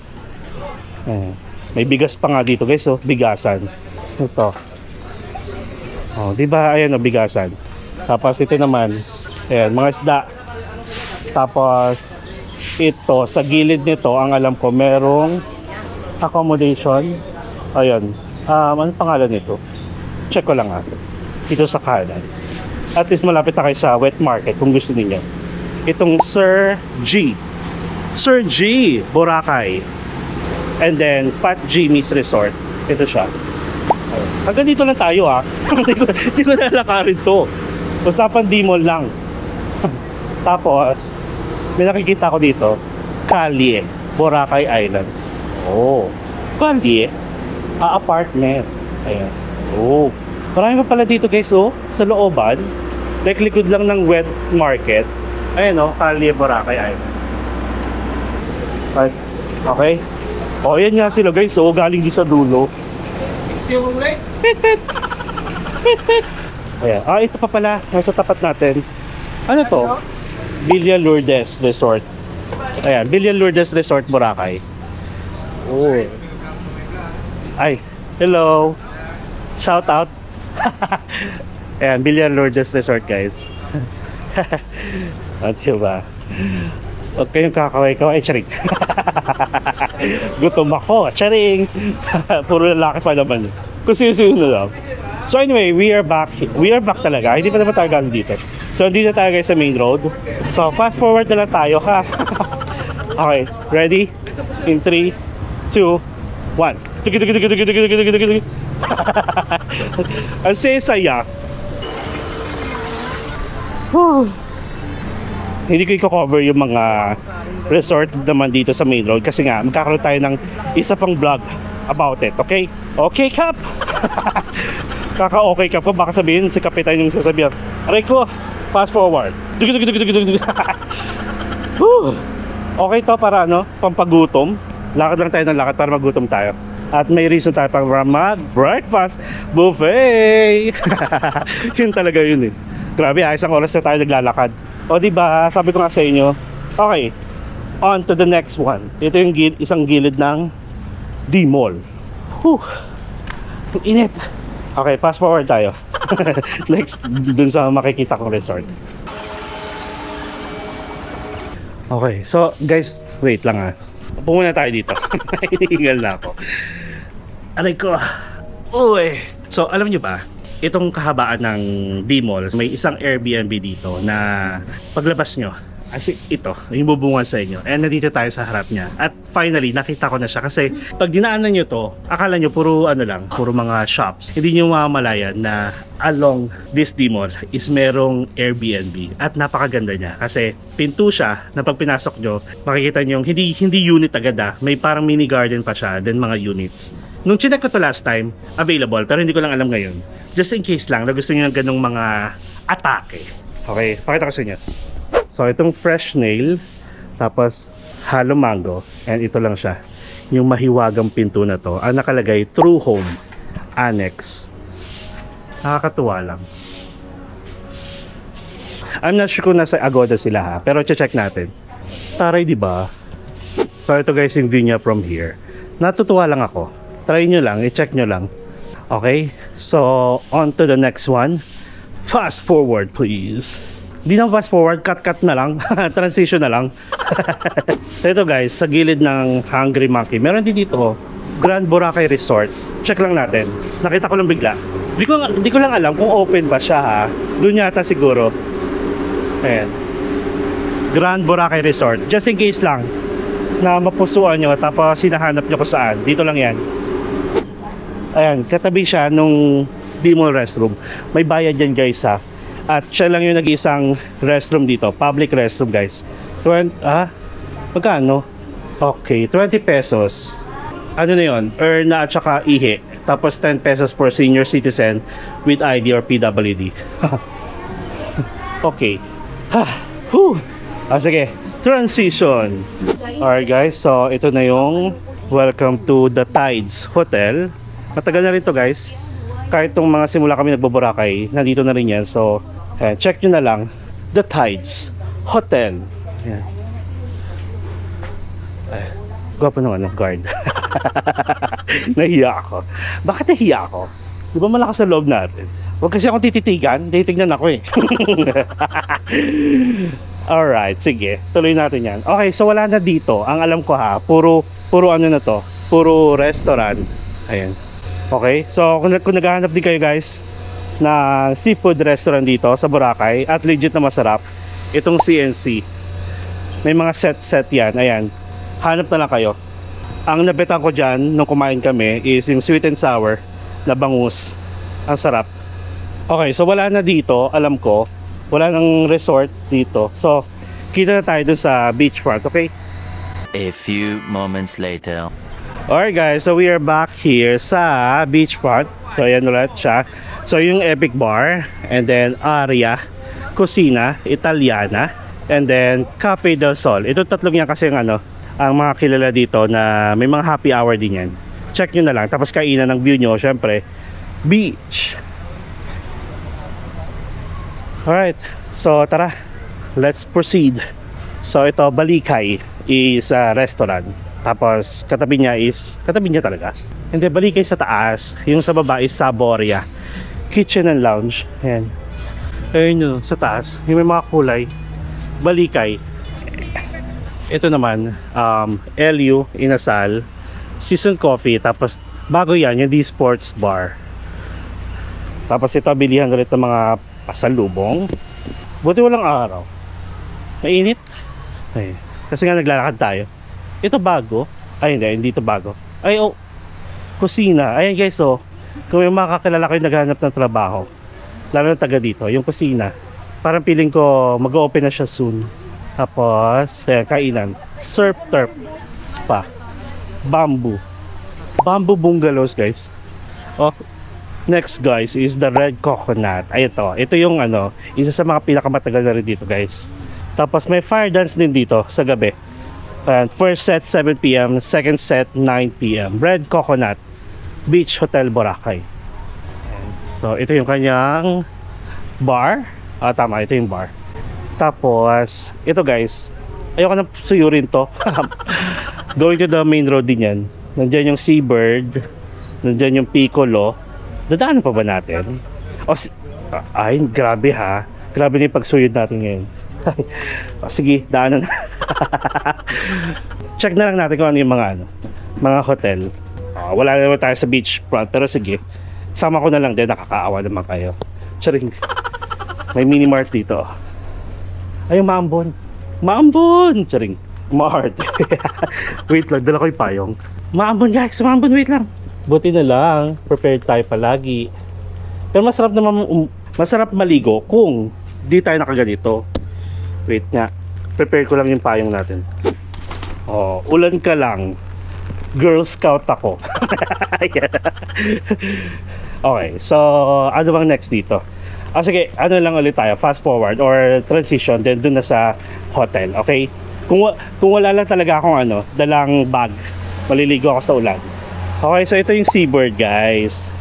Ayan. May bigas pa nga dito guys, bigasan. Ito. O, diba? Ayan, bigasan. Tapos ito naman, ayan, mga isda. Tapos ito, sa gilid nito, ang alam ko, merong accommodation. Ayan. Ano pangalan nito? Check ko lang dito sa kanan. At least malapit na kayo sa wet market kung gusto niyo. Itong Sir G Boracay. And then, Pat Jimmy's Resort. Ito siya. Hanggang dito lang tayo ha. Hindi ko nalakarin to. Usapan D-Mall lang. Tapos, may nakikita ko dito. Kalye, Boracay Island. Oh, Kalye, apartment. Ayan. Oh, marami pa pala dito guys, oh, sa looban. Like likod lang ng wet market. Ayan oh, Kalye, Boracay Island. Okay. Oh, yan nga sila guys, oh, galing din sa dulo. Pit, pit. Pit, pit. Ayan. Ah, ito pa pala, nasa tapat natin. Ano to? Villa Lourdes Resort. Ayan, Villa Lourdes Resort, Boracay. Oh. Ay, hello. Shout out. Ayan, Villa Lourdes Resort, guys. At diba? Huwag kayong kakaway-kaway, charing. Gutom ako, charing. Puro lalaki pa naman. Kung sino-sino lang. So anyway, we are back. We are back talaga. Hindi pa naman tayo galing dito. So dito tayo guys sa main road. So fast forward na lang tayo ha. Okay, ready? In 3, 2, 1. Ang saya. Hindi ko i-cover yung mga resort naman dito sa main road kasi nga magkakaroon tayo ng isa pang vlog about it, okay? Okay, Kap! Kaka-okay Kap ko, baka sabihin si Kapitan yung sasabihan. Aray ko, fast forward. Okay to para ano, pampagutom. Lakad lang tayo ng lakad para magutom tayo. At may reason tayo pang mag-breakfast buffet. Yun talaga yun eh. Grabe, isang oras na tayo naglalakad. O diba, sabi ko nga sa inyo. Okay, on to the next one. Ito yung isang gilid ng D-Mall. Init. Okay, fast forward tayo. Next, dun sa makikita kong resort. Okay, so guys, wait lang ha. Upo muna tayo dito. Hinihingal na ako. Aray ko. Uy. So, alam nyo ba? Itong kahabaan ng D-Mall, may isang Airbnb dito na paglabas nyo, as ito, yung bubungan sa inyo. And nandito tayo sa harap niya. At finally, nakita ko na siya kasi pag dinaanan nyo to, akala nyo puro ano lang, puro mga shops. Hindi nyo mamalayan na along this D-Mall is merong Airbnb. At napakaganda niya kasi pinto siya na pag pinasok nyo, makikita nyo hindi unit agad may parang mini garden pa siya, then mga units. Nung chinek ko to last time, available, pero hindi ko lang alam ngayon. Just in case lang na gusto nyo ng ganong mga atake. Okay, pakita ko sa inyo. So, itong fresh nail, tapos halo mango, and ito lang siya. Yung mahiwagang pinto na to. Ang nakalagay, True Home Annex. Nakakatuwa lang. I'm not sure kung nasa Agoda sila ha, pero check natin. Taray, diba? So, ito guys yung view niya from here. Natutuwa lang ako. Try nyo lang, i-check nyo lang. Okay, so on to the next one. Fast forward please. Di na fast forward, cut na lang. Transition na lang. So ito guys, sa gilid ng Hungry Monkey, meron din dito Grand Boracay Resort. Check lang natin. Nakita ko lang bigla. Di ko lang alam kung open ba siya ha. Doon yata siguro. Ayan, Grand Boracay Resort. Just in case lang na mapusuan nyo tapos hinahanap nyo kung saan. Dito lang yan. Ayan, katabi siya nung D-Mall restroom. May bayad yan guys ha. At siya lang yung nag-iisang restroom dito. Public restroom guys. Magkano? Okay, 20 pesos. Ano na yun? Earn na at saka ihi. Tapos 10 pesos for senior citizen with ID or PWD. Okay. Sige. Transition. Alright guys, so ito na yung welcome to the Tides Hotel. Matagal na rin to guys. Kahit itong mga simula kami nagboboracay, nandito na rin yan. So, check nyo na lang. The Tides Hotel. Ayan. Gwapo naman ng guard. Nahiya ako. Bakit nahiya ako? Di ba malakas sa loob natin? Huwag kasi akong tititigan. Titignan ako eh. Alright, sige. Tuloy natin yan. Okay, so wala na dito. Ang alam ko ha, puro ano na to. Puro restaurant. Ayan. Okay, so kung naghahanap din kayo guys na seafood restaurant dito sa Boracay at legit na masarap, itong CNC. May mga set yan. Ayan. Hanap na lang kayo. Ang nabetan ko dyan nung kumain kami is yung sweet and sour na bangus. Ang sarap. Okay, so wala na dito, alam ko. Wala nang resort dito. So, kita na tayo dun sa beachfront, okay? A few moments later. Alright guys, so we are back here sa beachfront. So ayan ulit siya. So yung Epic Bar, and then Aria, Kusina, Italiana, and then Cafe del Sol. Ito tatlong yan kasi ang ang mga kilala dito na may mga happy hour din yan. Check nyo na lang. Tapos kainan ng view nyo, syempre, beach. Alright, so tara, let's proceed. So ito, Balikay is a restaurant. Tapos katabi niya talaga. Hindi, Balikay sa taas. Yung sa baba is Saboria Kitchen and Lounge. Ayan. Ayun yun, sa taas. Yung may mga kulay. Balikay. Ito naman, LU, Inasal, Season Coffee. Tapos bago yan, yung D-Sports Bar. Tapos ito, bilihan ulit ng mga pasalubong. Buti walang araw. Mainit. Ay, kasi nga naglalakad tayo. Ito bago. Ay hindi ito bago. Ay oh, Kusina. Ayan guys, oh, kung may makakilala kayo naghahanap ng trabaho, lalo na taga dito, yung Kusina, parang feeling ko mag-open na siya soon. Tapos kainan, surf turf spa, bamboo bungalows guys. Oh, next guys is the Red Coconut. Ay ito yung isa sa mga pinakamatagal na rin dito guys. Tapos may fire dance din dito sa gabi. First set 7 PM, second set 9 PM. Red Coconut Beach Hotel Boracay. So ito yung kanyang bar. Tama, ito yung bar. Tapos ito guys, ayoko na suyurin to. Going to the main road din yan. Nandyan yung Seabird, nandyan yung Piccolo. Dadaanan pa ba natin? Ay, grabe ha. Grabe na yung pagsuyod natin ngayon. Sige, daanan. Check na lang natin kung ano yung mga hotel. Wala naman tayo sa beach front, pero sige, sama ko na lang din, nakakaawa naman kayo. Charing. May mini mart dito. Ay, Maambon. Charing. Mart. Wait lang, dala ko yung payong. Maambon guys, Maambon, wait lang. Buti na lang, prepared tayo palagi. Pero masarap maligo kung di tayo nakaganito. Wait nga, prepare ko lang yung payong natin. Ulan ka lang, Girl Scout ako. Okay, so ano bang next dito? Sige, lang ulit tayo, fast forward or transition, then dun na sa hotel, okay? Kung wala lang talaga akong dalang bag, maliligo ako sa ulan. Okay, so ito yung Seabird guys.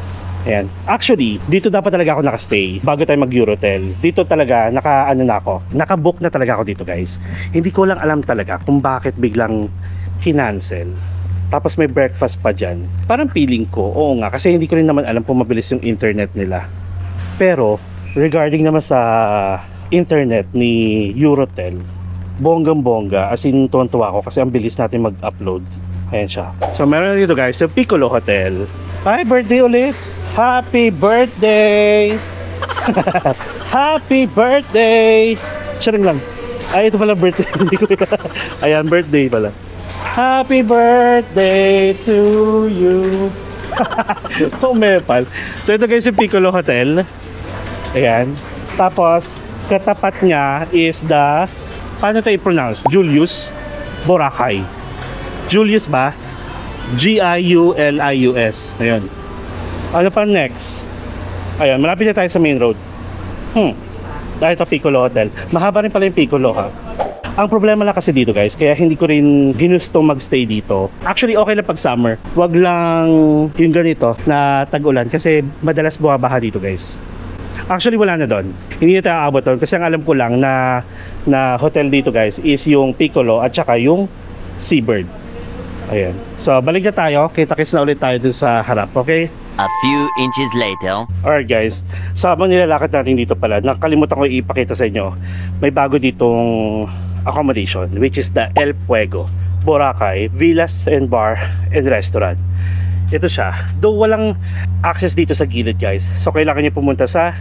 Ayan. Actually, dito dapat talaga ako nakastay bago tayo mag-Eurotel. Dito talaga, nakabook na talaga ako dito guys. Hindi ko lang alam talaga kung bakit biglang kinancel. Tapos may breakfast pa dyan. Parang feeling ko, oo nga, kasi hindi ko rin naman alam kung mabilis yung internet nila. Pero, regarding naman sa internet ni Eurotel, bonggang-bongga, as in tuwan-tuwa ako kasi ang bilis natin mag-upload. Ayan siya. So meron dito guys, yung Piccolo Hotel. Hi, birthday ulit! Happy birthday! Happy birthday! Sharing lang. Ay, ito pala birthday. Ayan, birthday pala. Happy birthday to you! Tumepal. So ito guys yung Piccolo Hotel. Ayan. Tapos, katapat niya is the, paano ito i-pronounce? Julius Boracay. Julius ba? Giulius. Ayun. Ano pa next? Ayun, malapit na tayo sa main road. Dahil ito Piccolo Hotel. Mahaba rin pala yung Piccolo ha. Ang problema lang kasi dito guys, kaya hindi ko rin ginusto magstay dito. Actually okay lang pag summer. Wag lang yung ganito na tag-ulan kasi madalas bumabaha dito guys. Actually wala na doon. Hindi na tayo aabot doon kasi ang alam ko lang na hotel dito guys is yung Piccolo at saka yung Seabird. Ayan. So balik na tayo. Kita-kits na ulit tayo dun sa harap. Okay? A few inches later. Alright guys. So habang nilalakad natin dito pala, nakalimutan ko ipakita sa inyo. May bago ditong accommodation which is the El Fuego Boracay Villas and Bar and Restaurant. Ito siya. Though walang access dito sa gilid guys. So kailangan nyo pumunta sa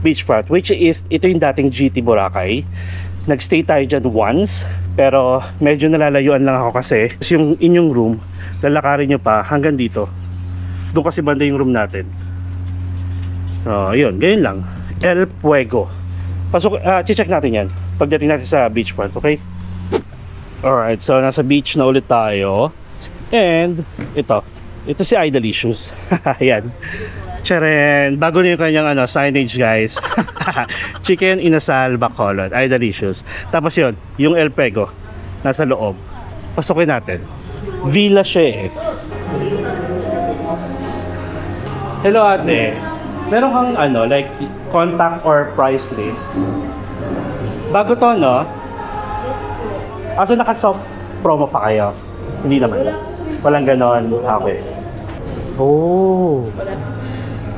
beachfront which is ito yung dating GT Boracay. Nagstay tayo dyan once, pero medyo nalalayuan lang ako kasi yung inyong room, lalakarin nyo pa hanggang dito. Doon kasi banda yung room natin. So, yun, ganyan lang. El Puego. Pasok, check natin yan pagdating natin sa beachfront, okay? Alright, so nasa beach na ulit tayo. And, ito si Idalicious. Ayan. Tcharan! Bago na yung kanyang signage, guys. Chicken inasal bacolod. Idalicious. Tapos yun, yung El Puego. Nasa loob. Pasukin natin. Villa siya eh. Hello ate. Meron kang like contact or price list? Bago to, no? So naka-soft promo pa kayo? Hindi naman. Walang ganon. Okay. Oh.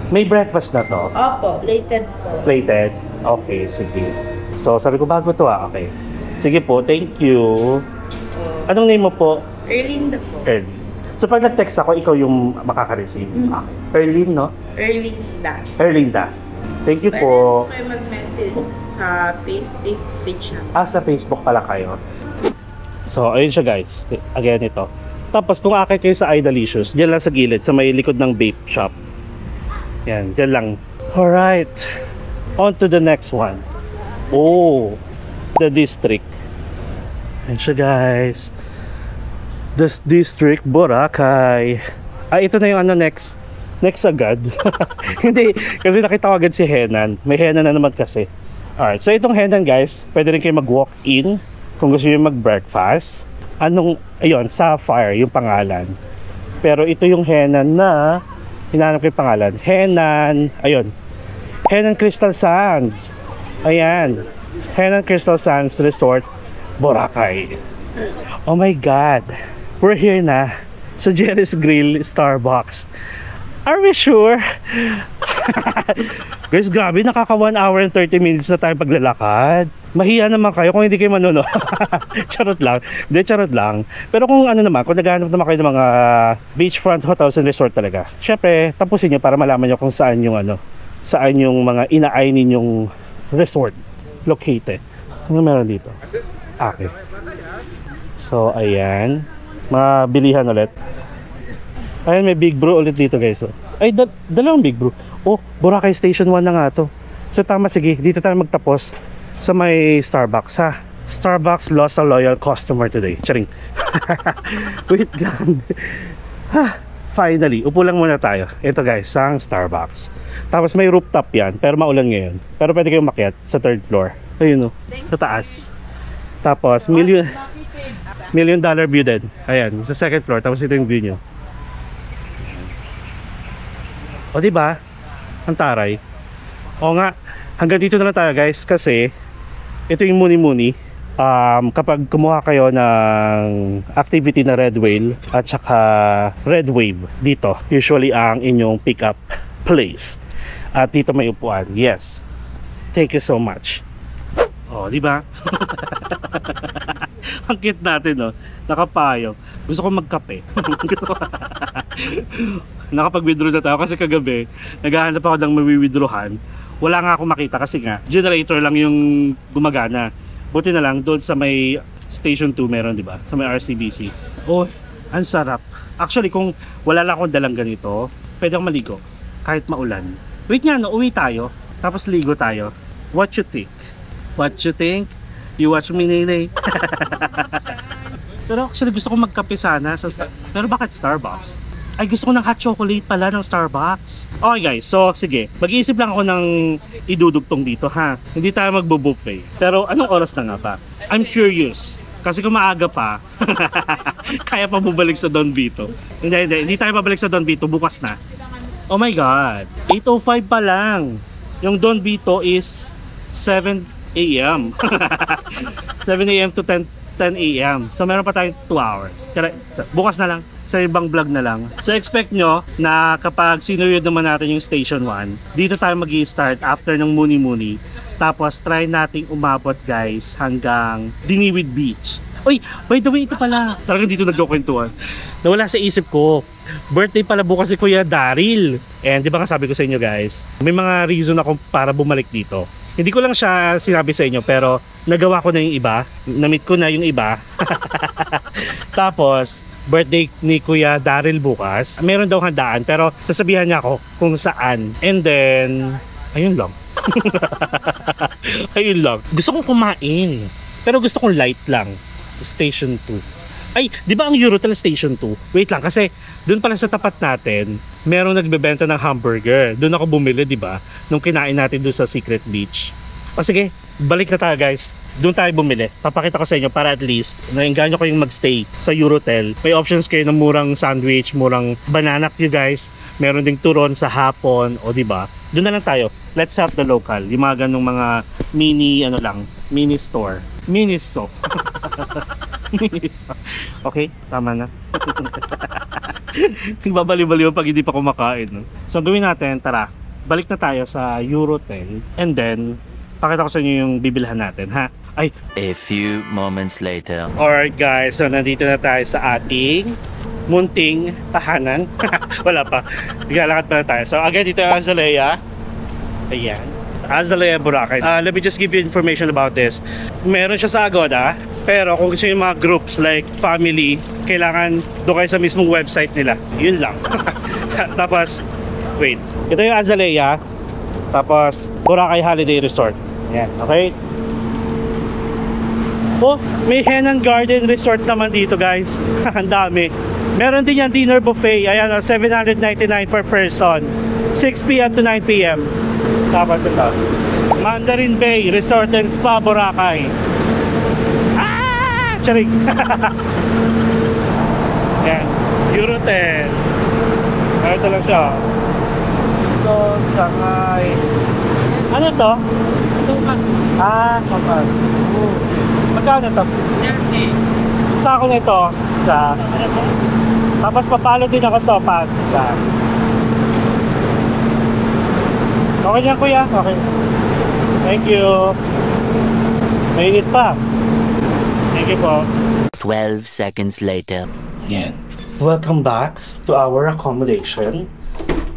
May breakfast na to? Opo, plated po. Plated? Okay, sige. So sabi ko bago to okay. Sige po, thank you. Anong name mo po? Erlinda po. Erlin. So pag nag-text ako, ikaw yung makaka-receive. Okay. Erlin, no? Erlinda. Erlinda. Thank you po. Pwede kayo mag-message sa Facebook page na. Sa Facebook pala kayo. So, ayun siya guys. Again, ito. Tapos kung akit kayo sa Idalicious, dyan lang sa gilid, sa may likod ng vape shop. Yan, dyan lang. Alright. On to the next one. Oh, the district. Ayun siya guys. This district, Boracay. Ito na yung next agad. Hindi, kasi nakita ko agad si Henan. May Henan na naman kasi. Alright, so itong Henan guys, pwede rin kayo mag-walk-in kung gusto nyo mag-breakfast. Ayun, Sapphire yung pangalan. Pero ito yung Henan na, hinahanap ko yung pangalan. Henan, ayun. Henan Crystal Sands. Ayan. Henan Crystal Sands Resort, Boracay. Oh my God. We're here na sa Jerry's Grill Starbucks. Are we sure? Guys, grabe, nakaka 1 hour and 30 minutes na tayo paglalakad. Mahiya naman kayo kung hindi kayo manono. Charot lang. Hindi, charot lang. Pero kung naman, kung naghahanap naman kayo ng mga beachfront hotels and resort talaga, syempre, tapusin nyo para malaman nyo kung saan yung saan yung mga inaay ninyong resort located. Ano meron dito? Okay. So, ayan. Mabilihan ulit. Ayan, may Big Brew ulit dito guys. Ay, dalawang Big Brew. Oh, Boracay Station 1 na nga to. So tama, sige, dito tayo magtapos sa may Starbucks ha. Starbucks lost a loyal customer today. Charing. Wait lang. Finally, upo lang muna tayo. Ito guys, sang Starbucks. Tapos may rooftop yan, pero maulan ngayon. Pero pwede kayong makyat sa 3rd floor. Ayun sa taas. Tapos, $1 million view din. Ayan, sa 2nd floor. Tapos ito yung view nyo. O diba? Ang taray. O nga, hanggang dito na lang tayo guys. Kasi, ito yung muni-muni. Kapag kumuha kayo ng activity na Red Whale at saka Red Wave dito, usually ang inyong pick-up place. At dito may upuan. Yes. Thank you so much. Oh, di ba? Ang cute natin, no? Nakapayong. Gusto ko magkape. Nakapag-withdraw na tayo kasi kagabi naghahanap ako ng mawi-withdrawhan. Wala nga ako makita kasi nga generator lang yung gumagana. Buti na lang doon sa may Station 2 meron, di ba? Sa may RCBC. Oh, ang sarap. Actually, kung wala lang akong dalang ganito, pwede akong maligo kahit maulan. Wait nga, no? Uwi tayo. Tapos ligo tayo. What you think? What you think? You watch me, Nene. Pero actually gusto ko magkape sana sa pero bakit Starbucks? Ay, gusto ko ng hot chocolate pala ng Starbucks. Okay guys, so sige, mag-iisip lang ako ng idudugtong dito ha. Hindi tayo magbo-buffet. Pero anong oras na nga pa? I'm curious. Kasi kung maaga pa, kaya pa bubalik sa Don Vito. Hindi tayo babalik sa Don Vito, bukas na. Oh my God, 8:05 pa lang. Yung Don Vito is 7 AM. 7 AM to 10 AM. So meron pa tayong 2 hours. Bukas na lang. Sa ibang vlog na lang. So expect nyo na kapag sinuyod naman natin yung Station 1, dito tayo mag-i-start after ng Muni-Muni. Tapos try nating umabot guys hanggang Diniwid Beach. Uy, by the way, ito pala. Talagang dito nagkukwentuhan. Nawala sa isip ko. Birthday pala bukas si Kuya Daryl. And di ba nga sabi ko sa inyo guys, may mga reason ako para bumalik dito. Hindi ko lang siya sinabi sa inyo pero nagawa ko na yung iba. Na-meet ko na yung iba. Tapos, birthday ni Kuya Daryl bukas. Meron daw handaan pero sasabihan niya ako kung saan. And then, ayun lang. Ayun lang. Gusto kong kumain. Pero gusto kong light lang. Station 2. Ay, di ba ang Eurotel Station 2? Wait lang, kasi doon pala sa tapat natin, merong nagbebenta ng hamburger. Doon ako bumili, di ba? Nung kinain natin doon sa Secret Beach. O sige, balik na tayo guys. Doon tayo bumili. Papakita ko sa inyo para at least nainganyo ko yung magstay sa Eurotel. May options kayo ng murang sandwich, murang banana you guys. Meron ding turon sa hapon, o di ba? Doon na lang tayo. Let's have the local. Yung mga ganung mga mini, ano lang, mini store. Mini shop. Okay, tama na. Babali-baliw pag hindi pa kumakain. No? So, gawin natin, tara, balik na tayo sa Eurotel. And then, pakita ko sa inyo yung bibilhan natin, ha? Ay! A few moments later. Alright guys, so nandito na tayo sa ating munting tahanan. Wala pa. Naglalakad pa na tayo. So, again, dito yung Azalea. Ayan. Azalea, Boracay. Let me just give you information about this. Meron siya sa Agoda, pero kung gusto yung mga groups like family, kailangan doon kayo sa mismong website nila. Yun lang. Tapos, wait. Ito yung Azalea. Tapos, Boracay Holiday Resort. Yan, okay? Oh, may Henan Garden Resort naman dito guys. Ang dami. Meron din yan dinner buffet. Ayan, $799 per person. 6 p.m. to 9 p.m. Tapos ito, Mandarin Bay Resort and Spa, Boracay. Ah! Charing! Yan, Eurotel. Ito lang siya. Ito, Shanghai. Ano to? Sopas. Ah, Sopas. Magkano to? 30. Isa ako nito. Isa. Tapos papalo din ako Sopas. Isa. Okay yan kuya, okay. Thank you. Mainit pa. Thank you po. 12 seconds later. Yan. Welcome back to our accommodation,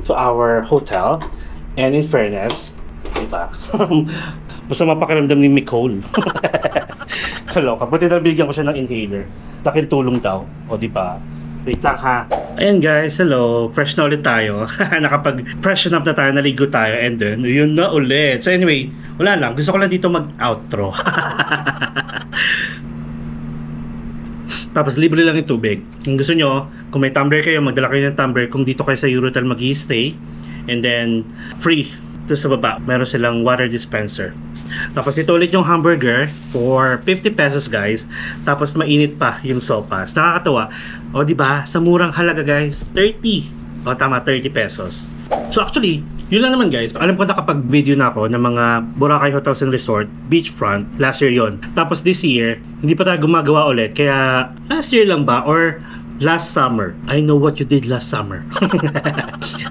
to our hotel. And in fairness, diba? Basta mapakiramdam ni Nicole. Kaloka. Buti na bigyan ko siya ng inhaler. Laking tulong daw. O diba? Wait lang ha. Ayan guys, hello. Fresh na ulit tayo. Nakapag-freshen up na tayo, naligo tayo, and then, yun na ulit. So anyway, wala lang. Gusto ko lang dito mag-outro. Tapos libre lang yung tubig. Kung gusto nyo, kung may tumbler kayo, magdala kayo ng tumbler. Kung dito kayo sa Eurotel mag-i-stay. And then, free. Ito sa baba, meron silang water dispenser. Tapos ito ulit yung hamburger for 50 pesos guys. Tapos mainit pa yung sopas. Nakakatawa. O diba, sa murang halaga guys, 30. O tama, 30 pesos. So actually, yun lang naman guys. Alam ko nakapag-video na ako ng mga Boracay Hotels and Resort, beachfront. Last year yon. Tapos this year, hindi pa tayo gumagawa ulit. Kaya last year lang ba? Or last summer. I know what you did last summer.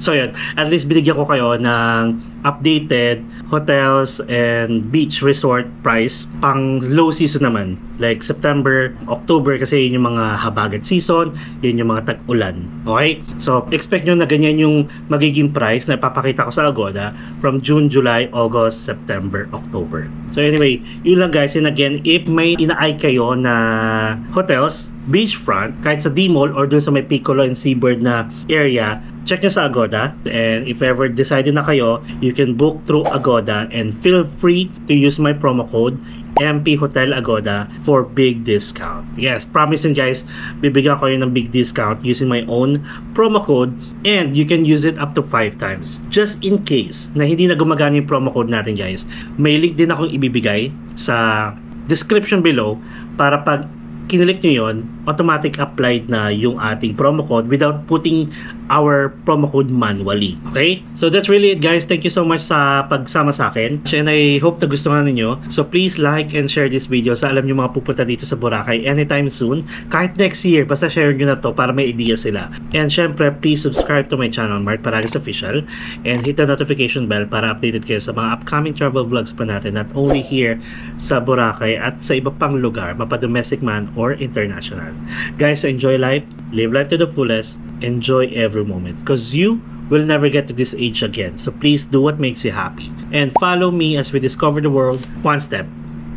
So yun, at least binigyan ko kayo ng updated hotels and beach resort price pang low season naman. Like September, October kasi yun yung mga habagat season, yun yung mga tag-ulan. Okay? So expect nyo na ganyan yung magiging price na ipapakita ko sa Agoda from June, July, August, September, October. So anyway, yun lang guys. And again, if may ina-eye kayo na hotels, beachfront, kahit sa D-Mall or dun sa may Piccolo and Seabird na area, check nyo sa Agoda. And if ever decided na kayo, you can book through Agoda and feel free to use my promo code MP Hotel Agoda for big discount. Yes, promising guys, bibigyan ko yun ng big discount using my own promo code, and you can use it up to 5 times. Just in case na hindi na gumagana yung promo code natin guys, may link din akong ibibigay sa description below para pag kinilik nyo yun, automatic applied na yung ating promo code without putting our promo code manually. Okay? So that's really it guys. Thank you so much sa pagsama sa akin. And I hope na gustuhan ninyo. So please like and share this video sa alam nyo mga pupunta dito sa Boracay anytime soon. Kahit next year, basta share nyo na to para may idea sila. And syempre, please subscribe to my channel, Mark Paragas Official, and hit the notification bell para updated kayo sa mga upcoming travel vlogs pa natin, not only here sa Boracay at sa iba pang lugar, mapa-domestic man or international. Guys, enjoy life, live life to the fullest, enjoy every moment because you we'll never get to this age again. So please do what makes you happy. And follow me as we discover the world one step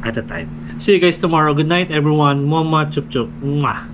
at a time. See you guys tomorrow. Good night, everyone. Mwah, mwah, chup chup. Mwah.